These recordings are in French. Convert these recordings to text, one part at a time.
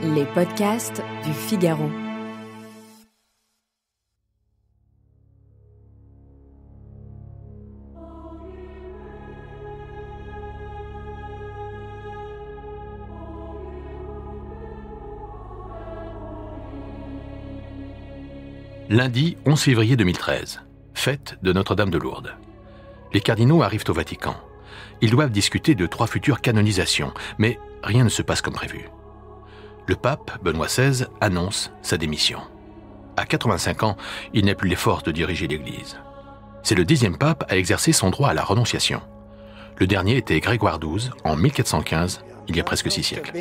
Les podcasts du Figaro. Lundi 11 février 2013, fête de Notre-Dame de Lourdes. Les cardinaux arrivent au Vatican. Ils doivent discuter de 3 futures canonisations, mais rien ne se passe comme prévu. Le pape, Benoît XVI, annonce sa démission. À 85 ans, il n'a plus les forces de diriger l'Église. C'est le 10e pape à exercer son droit à la renonciation. Le dernier était Grégoire XII, en 1415, il y a presque 6 siècles.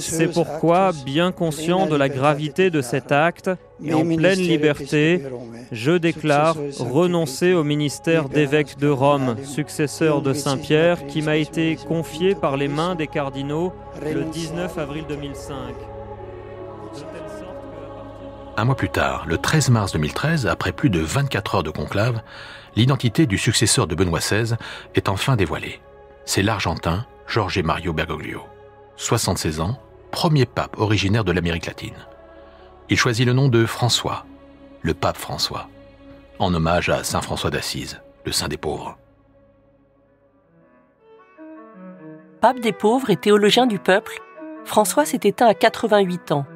C'est pourquoi, bien conscient de la gravité de cet acte, et en pleine liberté, je déclare renoncer au ministère d'évêque de Rome, successeur de Saint-Pierre, qui m'a été confié par les mains des cardinaux le 19 avril 2005. Un mois plus tard, le 13 mars 2013, après plus de 24 heures de conclave, l'identité du successeur de Benoît XVI est enfin dévoilée. C'est l'Argentin Jorge Mario Bergoglio. 76 ans, premier pape originaire de l'Amérique latine. Il choisit le nom de François, le pape François, en hommage à Saint François d'Assise, le saint des pauvres. Pape des pauvres et théologien du peuple, François s'est éteint à 88 ans,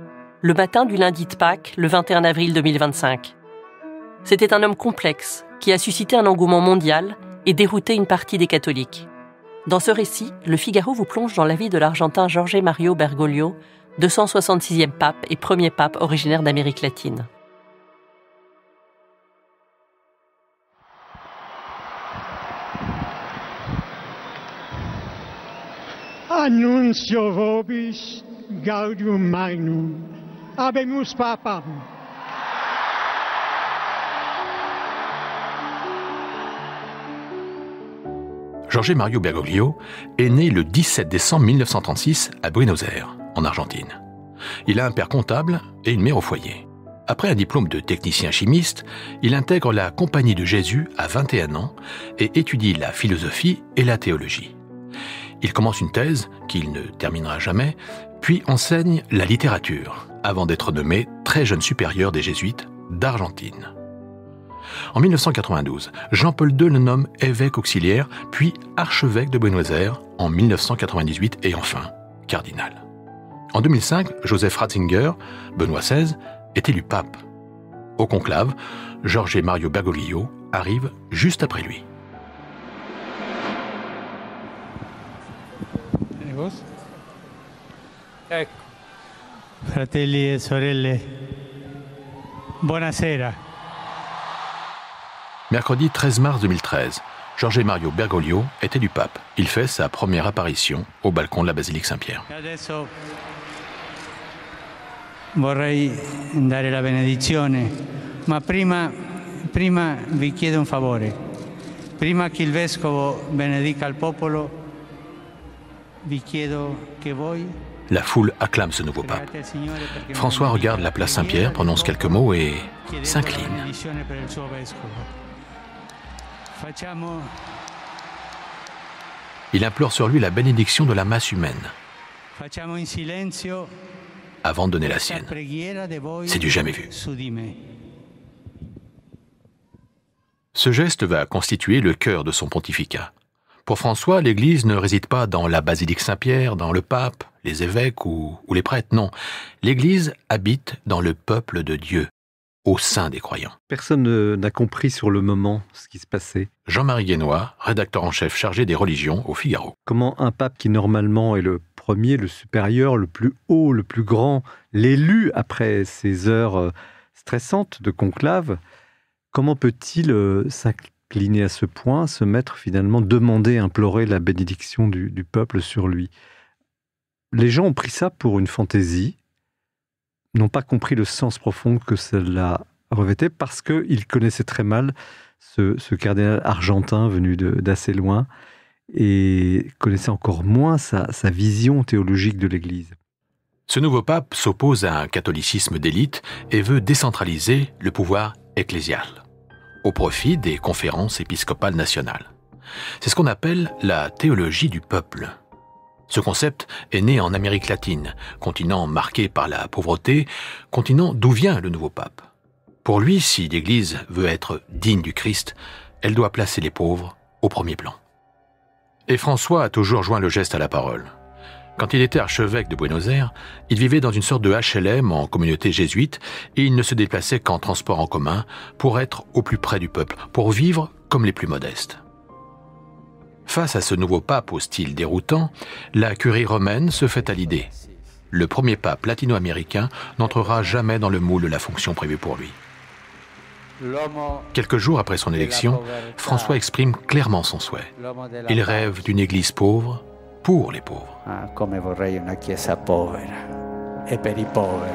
le matin du lundi de Pâques, le 21 avril 2025. C'était un homme complexe qui a suscité un engouement mondial et dérouté une partie des catholiques. Dans ce récit, le Figaro vous plonge dans la vie de l'Argentin Jorge Mario Bergoglio, 266e pape et premier pape originaire d'Amérique latine. Annuncio vobis gaudium magnum, habemus papam. Jorge Mario Bergoglio est né le 17 décembre 1936 à Buenos Aires, en Argentine. Il a un père comptable et une mère au foyer. Après un diplôme de technicien chimiste, il intègre la Compagnie de Jésus à 21 ans et étudie la philosophie et la théologie. Il commence une thèse, qu'il ne terminera jamais, puis enseigne la littérature, avant d'être nommé très jeune supérieur des Jésuites d'Argentine. En 1992, Jean-Paul II le nomme évêque auxiliaire, puis archevêque de Buenos Aires en 1998 et enfin cardinal. En 2005, Joseph Ratzinger, Benoît XVI, est élu pape. Au conclave, Jorge Mario Bergoglio arrive juste après lui. Ecco. Fratelli e sorelle, buonasera. Mercredi 13 mars 2013, Jorge Mario Bergoglio est élu pape. Il fait sa première apparition au balcon de la basilique Saint-Pierre. Adesso vorrei dare la benedizione, ma prima vi chiedo un favore. Prima che il vescovo benedica il popolo, vi chiedo che voi. La foule acclame ce nouveau pape. François regarde la place Saint-Pierre, prononce quelques mots et s'incline. Il implore sur lui la bénédiction de la masse humaine avant de donner la sienne. C'est du jamais vu. Ce geste va constituer le cœur de son pontificat. Pour François, l'Église ne réside pas dans la basilique Saint-Pierre, dans le pape, les évêques ou les prêtres, non. L'Église habite dans le peuple de Dieu, au sein des croyants. Personne n'a compris sur le moment ce qui se passait. Jean-Marie Guénois, rédacteur en chef chargé des religions au Figaro. Comment un pape qui normalement est le premier, le supérieur, le plus haut, le plus grand, l'élu après ces heures stressantes de conclave, comment peut-il s'incliner à ce point, se mettre finalement, demander, implorer la bénédiction du peuple sur lui? Les gens ont pris ça pour une fantaisie, n'ont pas compris le sens profond que cela revêtait parce qu'ils connaissaient très mal ce cardinal argentin venu d'assez loin et connaissaient encore moins sa vision théologique de l'Église. Ce nouveau pape s'oppose à un catholicisme d'élite et veut décentraliser le pouvoir ecclésial au profit des conférences épiscopales nationales. C'est ce qu'on appelle la théologie du peuple. Ce concept est né en Amérique latine, continent marqué par la pauvreté, continent d'où vient le nouveau pape. Pour lui, si l'Église veut être digne du Christ, elle doit placer les pauvres au premier plan. Et François a toujours joint le geste à la parole. Quand il était archevêque de Buenos Aires, il vivait dans une sorte de HLM en communauté jésuite et il ne se déplaçait qu'en transport en commun pour être au plus près du peuple, pour vivre comme les plus modestes. Face à ce nouveau pape au style déroutant, la curie romaine se fait à l'idée. Le premier pape latino-américain n'entrera jamais dans le moule de la fonction prévue pour lui. Quelques jours après son élection, François exprime clairement son souhait. Il rêve d'une église pauvre pour les pauvres. Come vorrei una chiesa povera e per i poveri.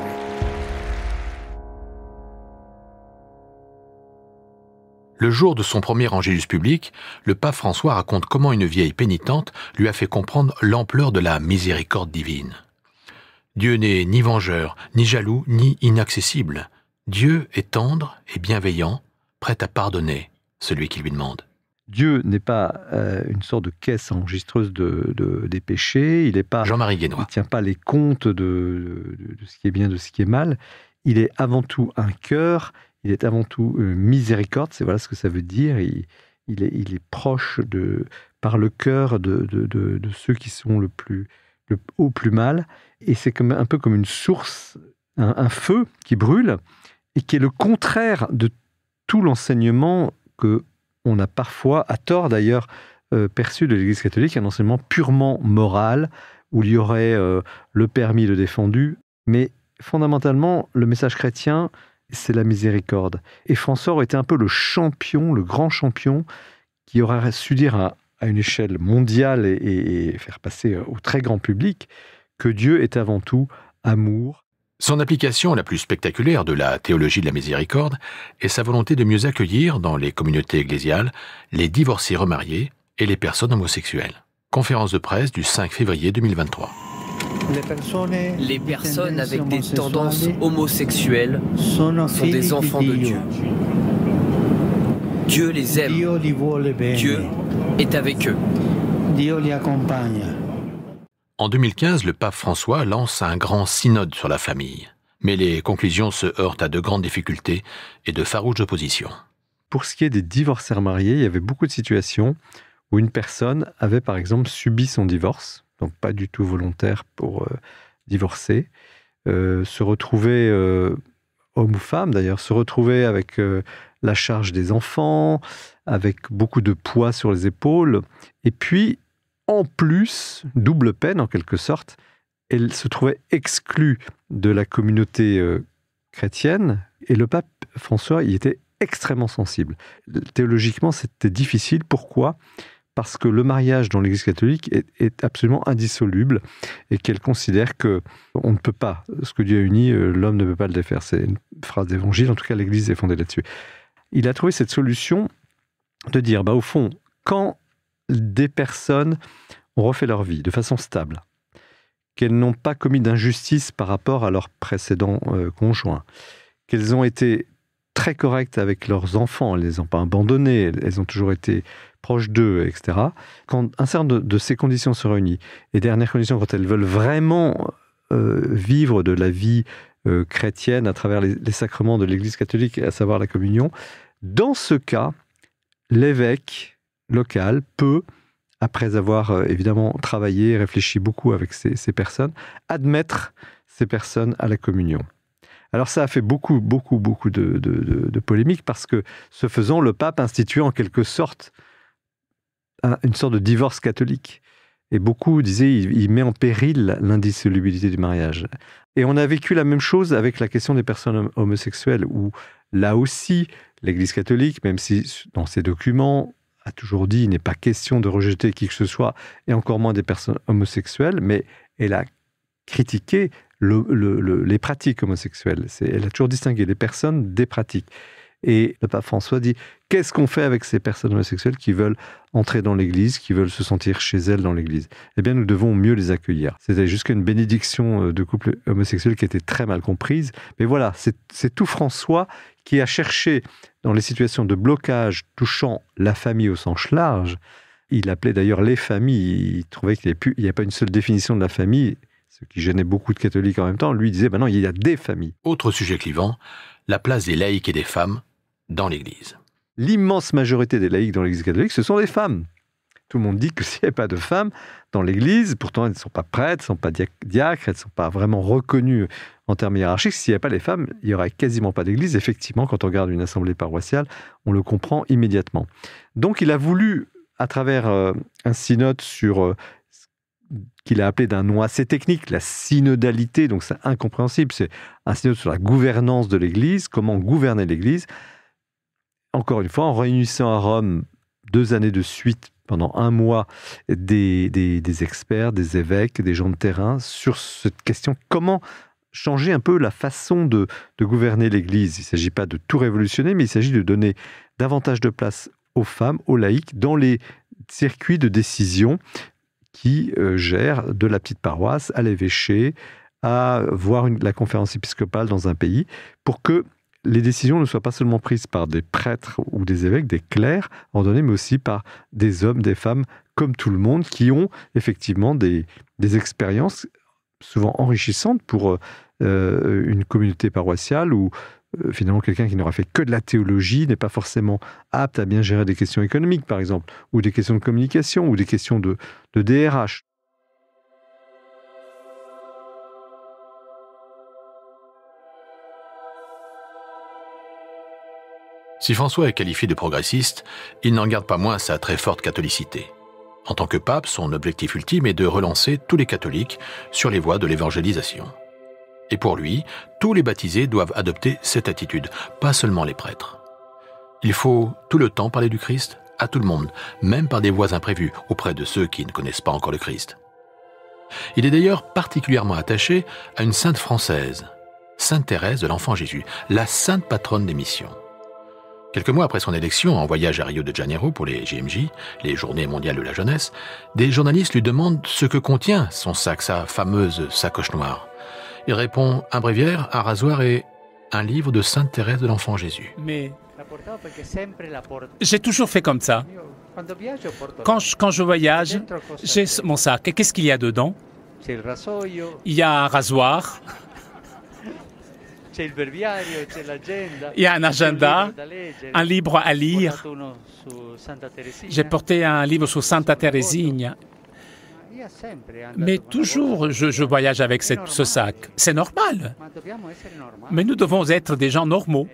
Le jour de son premier angélus public, le pape François raconte comment une vieille pénitente lui a fait comprendre l'ampleur de la miséricorde divine. Dieu n'est ni vengeur, ni jaloux, ni inaccessible. Dieu est tendre et bienveillant, prêt à pardonner celui qui lui demande. Dieu n'est pas une sorte de caisse enregistreuse des péchés. Il n'est pas. Jean-Marie Guénois. Il ne tient pas les comptes de ce qui est bien, de ce qui est mal. Il est avant tout un cœur. Il est avant tout miséricorde. C'est voilà ce que ça veut dire. Il est proche par le cœur de ceux qui sont au plus mal. Et c'est un peu comme une source, un feu qui brûle et qui est le contraire de tout l'enseignement que on a parfois, à tort d'ailleurs, perçu de l'Église catholique, un enseignement purement moral, où il y aurait le permis, le défendu. Mais fondamentalement, le message chrétien, c'est la miséricorde. Et François aurait été un peu le champion, le grand champion, qui aurait su dire à une échelle mondiale et faire passer au très grand public que Dieu est avant tout amour. Son application la plus spectaculaire de la théologie de la miséricorde est sa volonté de mieux accueillir dans les communautés ecclésiales les divorcés remariés et les personnes homosexuelles. Conférence de presse du 5 février 2023. Les personnes avec des tendances homosexuelles sont des enfants de Dieu. Dieu les aime. Dieu est avec eux. En 2015, le pape François lance un grand synode sur la famille. Mais les conclusions se heurtent à de grandes difficultés et de farouches oppositions. Pour ce qui est des divorcés remariés, il y avait beaucoup de situations où une personne avait par exemple subi son divorce, donc pas du tout volontaire pour divorcer, se retrouver, homme ou femme d'ailleurs, se retrouver avec la charge des enfants, avec beaucoup de poids sur les épaules, et puis en plus, double peine en quelque sorte, elle se trouvait exclue de la communauté chrétienne, et le pape François y était extrêmement sensible. Théologiquement, c'était difficile. Pourquoi ? Parce que le mariage dans l'Église catholique est absolument indissoluble et qu'elle considère que on ne peut pas, ce que Dieu a uni, l'homme ne peut pas le défaire. C'est une phrase d'évangile, en tout cas l'Église est fondée là-dessus. Il a trouvé cette solution de dire, au fond, quand des personnes ont refait leur vie de façon stable, qu'elles n'ont pas commis d'injustice par rapport à leurs précédents conjoints, qu'elles ont été très correctes avec leurs enfants, elles ne les ont pas abandonnés, elles ont toujours été proches d'eux, etc. Quand un certain nombre de ces conditions se réunissent, et dernière condition, quand elles veulent vraiment vivre de la vie chrétienne à travers les sacrements de l'Église catholique, à savoir la communion, dans ce cas, l'évêque local peut, après avoir évidemment travaillé et réfléchi beaucoup avec ces personnes, admettre ces personnes à la communion. Alors ça a fait beaucoup de polémiques parce que, ce faisant, le pape instituait en quelque sorte une sorte de divorce catholique. Et beaucoup disaient il met en péril l'indissolubilité du mariage. Et on a vécu la même chose avec la question des personnes homosexuelles, où là aussi, l'Église catholique, même si dans ses documents, a toujours dit il n'est pas question de rejeter qui que ce soit, et encore moins des personnes homosexuelles, mais elle a critiqué les pratiques homosexuelles. Elle a toujours distingué les personnes des pratiques. Et le pape François dit, qu'est-ce qu'on fait avec ces personnes homosexuelles qui veulent entrer dans l'Église, qui veulent se sentir chez elles dans l'Église ? Eh bien, nous devons mieux les accueillir. C'était jusqu'à une bénédiction de couple homosexuel qui était très mal comprise. Mais voilà, c'est tout François qui a cherché, dans les situations de blocage touchant la famille au sens large, Il appelait d'ailleurs les familles. Il trouvait qu'il n'y avait pas une seule définition de la famille, ce qui gênait beaucoup de catholiques en même temps. Lui disait, non, il y a des familles. Autre sujet clivant, la place des laïcs et des femmes dans l'Église. L'immense majorité des laïcs dans l'Église catholique, ce sont des femmes. Tout le monde dit que s'il n'y a pas de femmes dans l'Église, pourtant elles ne sont pas prêtres, elles ne sont pas diacres, elles ne sont pas vraiment reconnues en termes hiérarchiques. S'il n'y a pas les femmes, il n'y aurait quasiment pas d'Église. Effectivement, quand on regarde une assemblée paroissiale, on le comprend immédiatement. Donc il a voulu, à travers un synode qu'il a appelé d'un nom assez technique, la synodalité, donc c'est incompréhensible, c'est un synode sur la gouvernance de l'Église, comment gouverner l'Église. Encore une fois, en réunissant à Rome 2 années de suite, pendant 1 mois, des experts, des évêques, des gens de terrain, sur cette question, comment changer un peu la façon de gouverner l'Église. Il ne s'agit pas de tout révolutionner, mais il s'agit de donner davantage de place aux femmes, aux laïcs, dans les circuits de décision qui gèrent de la petite paroisse à l'évêché, à voir la conférence épiscopale dans un pays, pour que les décisions ne soient pas seulement prises par des prêtres ou des évêques, des clercs ordonnés, mais aussi par des hommes, des femmes, comme tout le monde, qui ont effectivement des expériences souvent enrichissantes pour une communauté paroissiale où finalement quelqu'un qui n'aura fait que de la théologie n'est pas forcément apte à bien gérer des questions économiques, par exemple, ou des questions de communication, ou des questions de DRH. Si François est qualifié de progressiste, il n'en garde pas moins sa très forte catholicité. En tant que pape, son objectif ultime est de relancer tous les catholiques sur les voies de l'évangélisation. Et pour lui, tous les baptisés doivent adopter cette attitude, pas seulement les prêtres. Il faut tout le temps parler du Christ à tout le monde, même par des voies imprévues, auprès de ceux qui ne connaissent pas encore le Christ. Il est d'ailleurs particulièrement attaché à une sainte française, Sainte Thérèse de l'Enfant Jésus, la sainte patronne des missions. Quelques mois après son élection en voyage à Rio de Janeiro pour les JMJ, les Journées mondiales de la jeunesse, des journalistes lui demandent ce que contient son sac, sa fameuse sacoche noire. Il répond un bréviaire, un rasoir et un livre de Sainte Thérèse de l'Enfant Jésus. Mais j'ai toujours fait comme ça. Quand je voyage, j'ai mon sac. Et qu'est-ce qu'il y a dedans? Il y a un rasoir. Il y a un agenda, un livre à lire. J'ai porté un livre sur Santa Teresina. Mais toujours, je voyage avec ce sac. C'est normal. Mais nous devons être des gens normaux.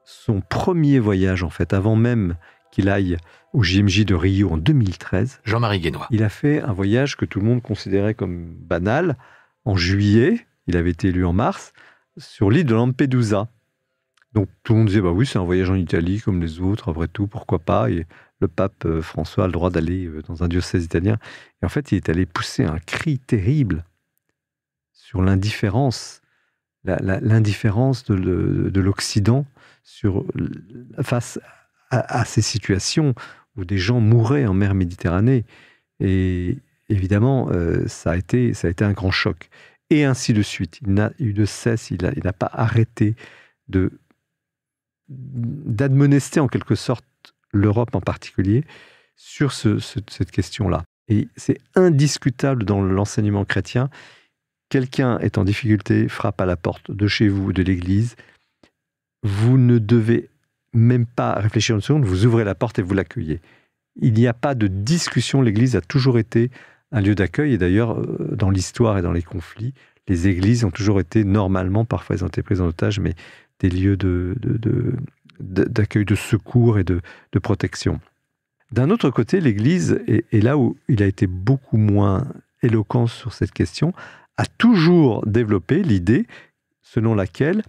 Son premier voyage, en fait, avant même qu'il aille au JMJ de Rio en 2013, Jean-Marie Guénois. Il a fait un voyage que tout le monde considérait comme banal. En juillet, il avait été élu en mars, sur l'île de Lampedusa. Donc tout le monde disait, bah oui, c'est un voyage en Italie comme les autres, après tout, pourquoi pas. Et le pape François a le droit d'aller dans un diocèse italien. Et en fait, il est allé pousser un cri terrible sur l'indifférence, l'indifférence de l'Occident face à ces situations où des gens mouraient en mer Méditerranée. Et évidemment, ça a été un grand choc. Et ainsi de suite. Il n'a eu de cesse, il n'a pas arrêté d'admonester en quelque sorte l'Europe en particulier sur cette question-là. Et c'est indiscutable dans l'enseignement chrétien. Quelqu'un est en difficulté, frappe à la porte de chez vous, de l'église. Vous ne devez même pas réfléchir une seconde, vous ouvrez la porte et vous l'accueillez. Il n'y a pas de discussion, l'église a toujours été un lieu d'accueil, et d'ailleurs, dans l'histoire et dans les conflits, les églises ont toujours été, normalement, parfois elles ont été prises en otage, mais des lieux d'accueil, de secours et de protection. D'un autre côté, l'église, et là où il a été beaucoup moins éloquent sur cette question, a toujours développé l'idée selon laquelle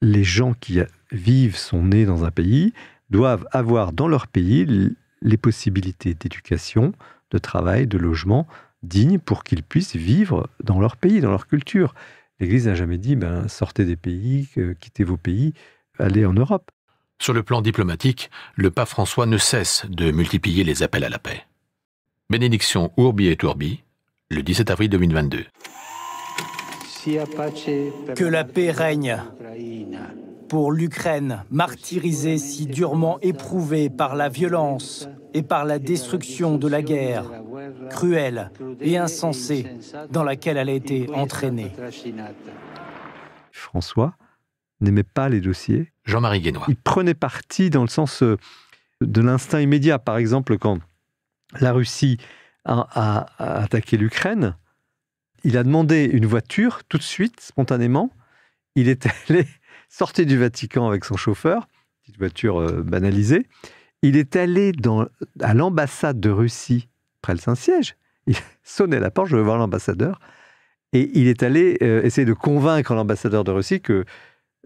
les gens qui vivent, sont nés dans un pays, doivent avoir dans leur pays les possibilités d'éducation, de travail, de logement dignes pour qu'ils puissent vivre dans leur pays, dans leur culture. L'Église n'a jamais dit sortez des pays, quittez vos pays, allez en Europe. Sur le plan diplomatique, le pape François ne cesse de multiplier les appels à la paix. Bénédiction Urbi et Urbi, le 17 avril 2022. Que la paix règne pour l'Ukraine, martyrisée si durement éprouvée par la violence et par la destruction de la guerre, cruelle et insensée dans laquelle elle a été entraînée. François n'aimait pas les dossiers. Jean-Marie Guénois. Il prenait parti dans le sens de l'instinct immédiat. Par exemple, quand la Russie a attaqué l'Ukraine, il a demandé une voiture tout de suite, spontanément. Il est allé sortir du Vatican avec son chauffeur, petite voiture banalisée. Il est allé à l'ambassade de Russie, près le Saint-Siège. Il sonnait à la porte, je veux voir l'ambassadeur. Et il est allé essayer de convaincre l'ambassadeur de Russie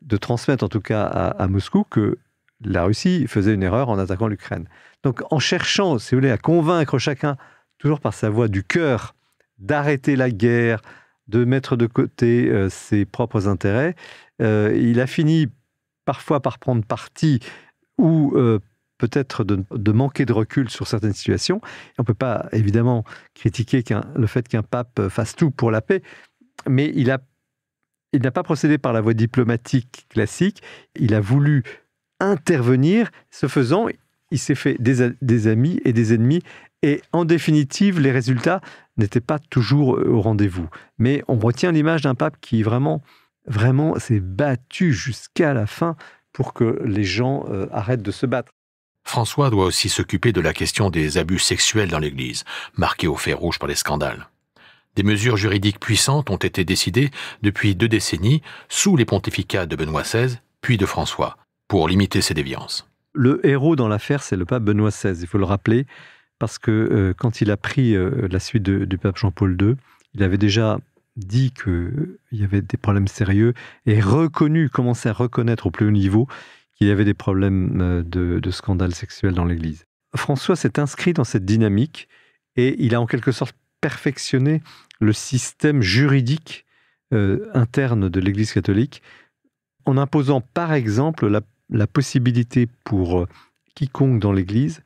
de transmettre en tout cas à Moscou que la Russie faisait une erreur en attaquant l'Ukraine. Donc en cherchant, si vous voulez, à convaincre chacun, toujours par sa voix du cœur, d'arrêter la guerre, de mettre de côté ses propres intérêts, il a fini parfois par prendre parti ou peut-être de manquer de recul sur certaines situations. Et on ne peut pas évidemment critiquer le fait qu'un pape fasse tout pour la paix, mais il n'a pas procédé par la voie diplomatique classique, il a voulu intervenir. Ce faisant, il s'est fait des amis et des ennemis, et en définitive, les résultats n'étaient pas toujours au rendez-vous. Mais on retient l'image d'un pape qui vraiment s'est battu jusqu'à la fin pour que les gens arrêtent de se battre. François doit aussi s'occuper de la question des abus sexuels dans l'Église, marquée au fer rouge par les scandales. Des mesures juridiques puissantes ont été décidées depuis 2 décennies sous les pontificats de Benoît XVI, puis de François, pour limiter ces déviances. Le héros dans l'affaire, c'est le pape Benoît XVI, il faut le rappeler, parce que quand il a pris la suite du pape Jean-Paul II, il avait déjà dit qu'il y avait des problèmes sérieux et commencé à reconnaître au plus haut niveau qu'il y avait des problèmes de scandales sexuels dans l'Église. François s'est inscrit dans cette dynamique et il a en quelque sorte perfectionné le système juridique interne de l'Église catholique en imposant par exemple la possibilité pour quiconque dans l'Église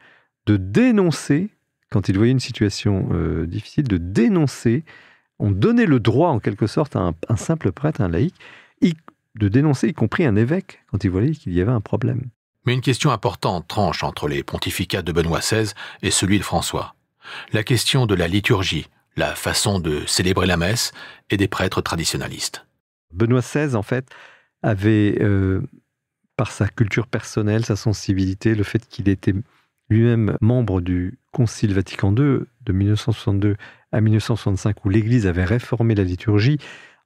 de dénoncer, quand il voyait une situation difficile, de dénoncer. On donnait le droit en quelque sorte à un simple prêtre, un laïc, de dénoncer, y compris un évêque, quand il voyait qu'il y avait un problème. Mais une question importante tranche entre les pontificats de Benoît XVI et celui de François. La question de la liturgie, la façon de célébrer la messe et des prêtres traditionnalistes. Benoît XVI, en fait, avait, par sa culture personnelle, sa sensibilité, le fait qu'il était lui-même membre du Concile Vatican II de 1962 à 1965, où l'Église avait réformé la liturgie,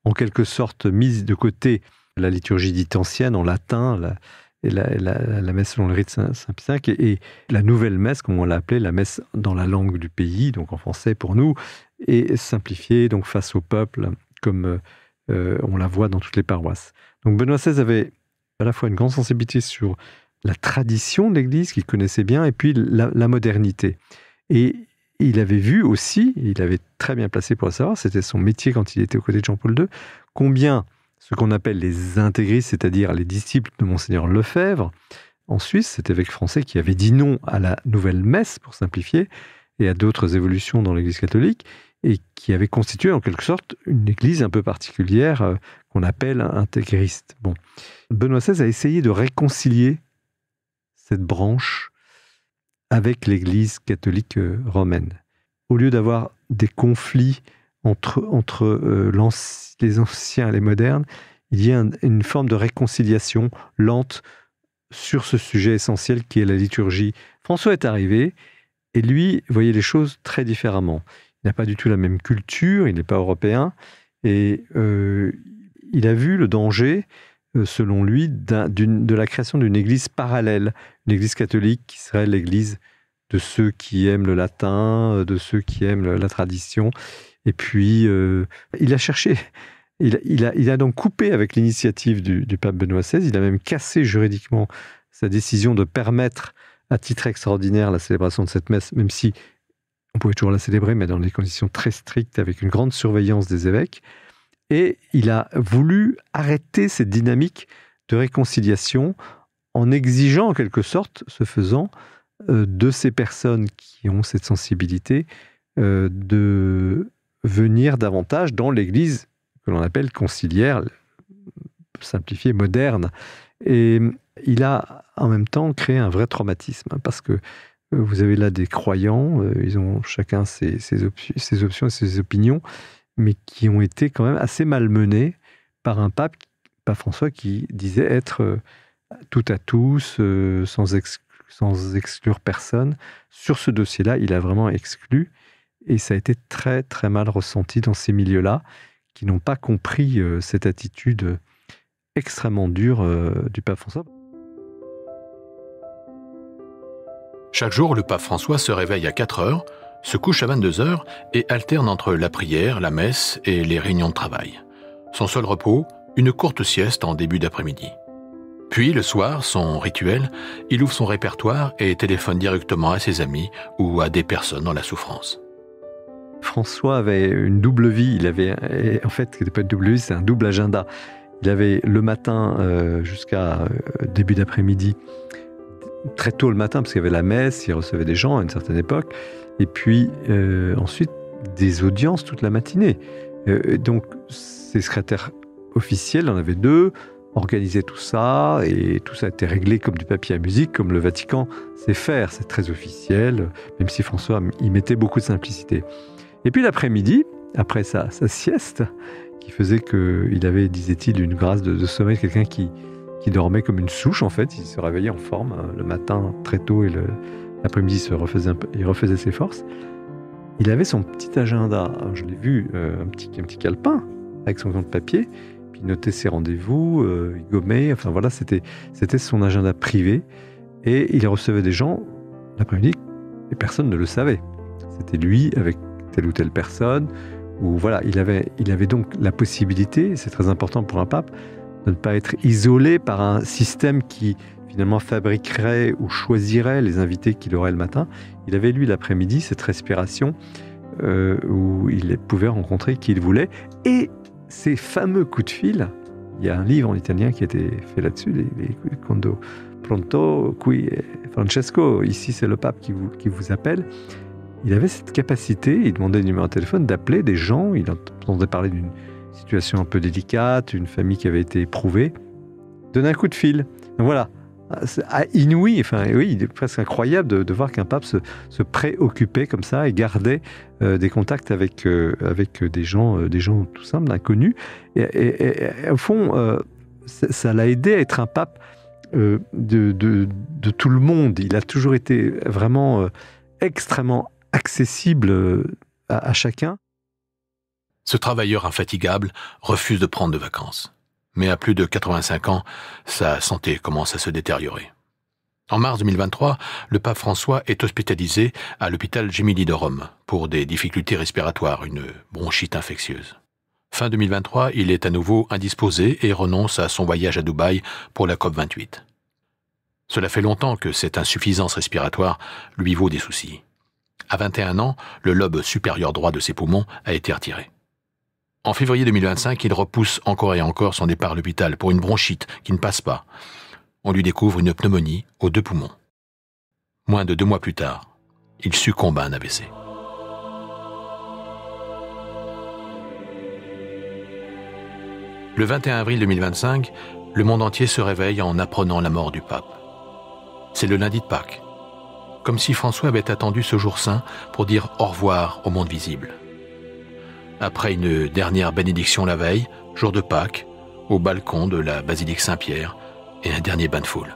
en quelque sorte mise de côté la liturgie dite ancienne en latin, la messe selon le rite Saint-Pie V, et la nouvelle messe, comme on l'a appelée, la messe dans la langue du pays, donc en français pour nous, et simplifiée donc face au peuple, comme on la voit dans toutes les paroisses. Donc Benoît XVI avait à la fois une grande sensibilité sur la tradition de l'Église qu'il connaissait bien, et puis la modernité. Et il avait vu aussi, il avait très bien placé pour le savoir, c'était son métier quand il était aux côtés de Jean-Paul II, combien ce qu'on appelle les intégristes, c'est-à-dire les disciples de Monseigneur Lefebvre, en Suisse, cet évêque français qui avait dit non à la nouvelle messe, pour simplifier, et à d'autres évolutions dans l'Église catholique, et qui avait constitué en quelque sorte une Église un peu particulière qu'on appelle intégriste. Bon. Benoît XVI a essayé de réconcilier cette branche avec l'Église catholique romaine. Au lieu d'avoir des conflits entre les anciens et les modernes, il y a une forme de réconciliation lente sur ce sujet essentiel qui est la liturgie. François est arrivé et lui voyait les choses très différemment. Il n'a pas du tout la même culture, il n'est pas européen, et il a vu le danger, selon lui, de la création d'une église parallèle, une église catholique qui serait l'église de ceux qui aiment le latin, de ceux qui aiment la tradition. Et puis, il a cherché, il a donc coupé avec l'initiative du pape Benoît XVI, il a même cassé juridiquement sa décision de permettre à titre extraordinaire la célébration de cette messe, même si on pouvait toujours la célébrer, mais dans des conditions très strictes, avec une grande surveillance des évêques. Et il a voulu arrêter cette dynamique de réconciliation en exigeant, en quelque sorte, ce faisant, de ces personnes qui ont cette sensibilité, de venir davantage dans l'Église que l'on appelle conciliaire, simplifiée, moderne. Et il a en même temps créé un vrai traumatisme, parce que vous avez là des croyants, ils ont chacun ses options et ses opinions, mais qui ont été quand même assez malmenés par un pape François, qui disait être tout à tous, sans exclure personne. Sur ce dossier-là, il a vraiment exclu, et ça a été très très mal ressenti dans ces milieux-là, qui n'ont pas compris cette attitude extrêmement dure du pape François. Chaque jour, le pape François se réveille à 4 heures, se couche à 22 heures et alterne entre la prière, la messe et les réunions de travail. Son seul repos, une courte sieste en début d'après-midi. Puis, le soir, son rituel, il ouvre son répertoire et téléphone directement à ses amis ou à des personnes dans la souffrance. François avait une double vie. Il avait, en fait, ce n'était pas une double vie, c'est un double agenda. Il avait le matin jusqu'à début d'après-midi, très tôt le matin, parce qu'il y avait la messe, il recevait des gens à une certaine époque, et puis ensuite des audiences toute la matinée. Donc, ses secrétaires officiels, il en avait 2, organisaient tout ça, et tout ça a été réglé comme du papier à musique, comme le Vatican sait faire. C'est très officiel, même si François y mettait beaucoup de simplicité. Et puis l'après-midi, après sa sieste, qui faisait qu'il avait, disait-il, une grâce de sommeil, quelqu'un qui dormait comme une souche, en fait. Il se réveillait en forme le matin très tôt, et l'après-midi il refaisait ses forces. Il avait son petit agenda. Alors, je l'ai vu, un petit calepin avec son compte papier, puis il notait ses rendez-vous, il gommait, enfin voilà, c'était son agenda privé, et il recevait des gens l'après-midi, et personne ne le savait. C'était lui avec telle ou telle personne, ou voilà, il avait donc la possibilité, c'est très important pour un pape, de ne pas être isolé par un système qui finalement fabriquerait ou choisirait les invités qu'il aurait le matin. Il avait, lui, l'après-midi, cette respiration où il pouvait rencontrer qui il voulait. Et ces fameux coups de fil, il y a un livre en italien qui a été fait là-dessus, les Quando Pronto, qui Francesco, ici c'est le pape qui vous appelle. Il avait cette capacité, il demandait le numéro de téléphone, d'appeler des gens. Il entendait parler d'une situation un peu délicate, une famille qui avait été éprouvée, donner un coup de fil. Donc voilà, inouï, enfin oui, il est presque incroyable de voir qu'un pape se préoccupait comme ça et gardait des contacts avec des gens tout simples, inconnus. Et au fond, ça l'a aidé à être un pape de tout le monde. Il a toujours été vraiment extrêmement accessible à chacun. Ce travailleur infatigable refuse de prendre de vacances. Mais à plus de 85 ans, sa santé commence à se détériorer. En mars 2023, le pape François est hospitalisé à l'hôpital Gemelli de Rome pour des difficultés respiratoires, une bronchite infectieuse. Fin 2023, il est à nouveau indisposé et renonce à son voyage à Dubaï pour la COP28. Cela fait longtemps que cette insuffisance respiratoire lui vaut des soucis. À 21 ans, le lobe supérieur droit de ses poumons a été retiré. En février 2025, il repousse encore et encore son départ à l'hôpital pour une bronchite qui ne passe pas. On lui découvre une pneumonie aux 2 poumons. Moins de 2 mois plus tard, il succombe à un AVC. Le 21 avril 2025, le monde entier se réveille en apprenant la mort du pape. C'est le lundi de Pâques, comme si François avait attendu ce jour saint pour dire au revoir au monde visible. Après une dernière bénédiction la veille, jour de Pâques, au balcon de la basilique Saint-Pierre, et un dernier bain de foule.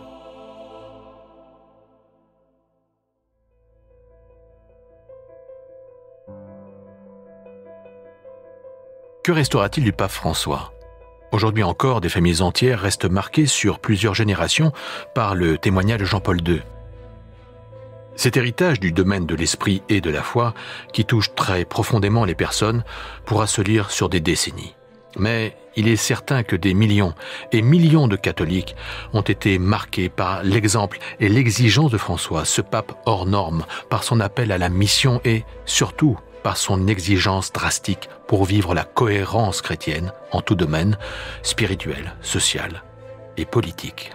Que restera-t-il du pape François ? Aujourd'hui encore, des familles entières restent marquées sur plusieurs générations par le témoignage de Jean-Paul II. Cet héritage du domaine de l'esprit et de la foi, qui touche très profondément les personnes, pourra se lire sur des décennies. Mais il est certain que des millions et millions de catholiques ont été marqués par l'exemple et l'exigence de François, ce pape hors norme, par son appel à la mission et, surtout, par son exigence drastique pour vivre la cohérence chrétienne en tout domaine, spirituel, social et politique.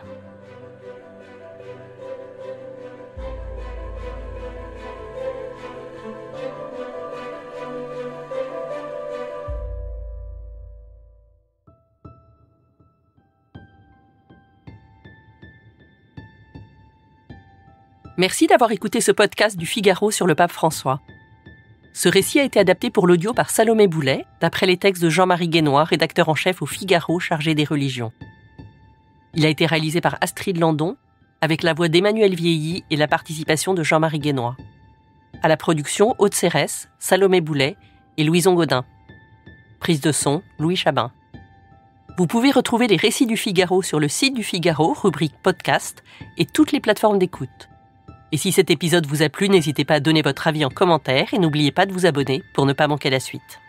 Merci d'avoir écouté ce podcast du Figaro sur le pape François. Ce récit a été adapté pour l'audio par Salomé Boulet, d'après les textes de Jean-Marie Guénois, rédacteur en chef au Figaro chargé des religions. Il a été réalisé par Astrid Landon, avec la voix d'Emmanuel Vieilly et la participation de Jean-Marie Guénois. À la production, Aude Cérès, Salomé Boulet et Louison Gaudin. Prise de son, Louis Chabin. Vous pouvez retrouver les récits du Figaro sur le site du Figaro, rubrique podcast, et toutes les plateformes d'écoute. Et si cet épisode vous a plu, n'hésitez pas à donner votre avis en commentaire et n'oubliez pas de vous abonner pour ne pas manquer la suite.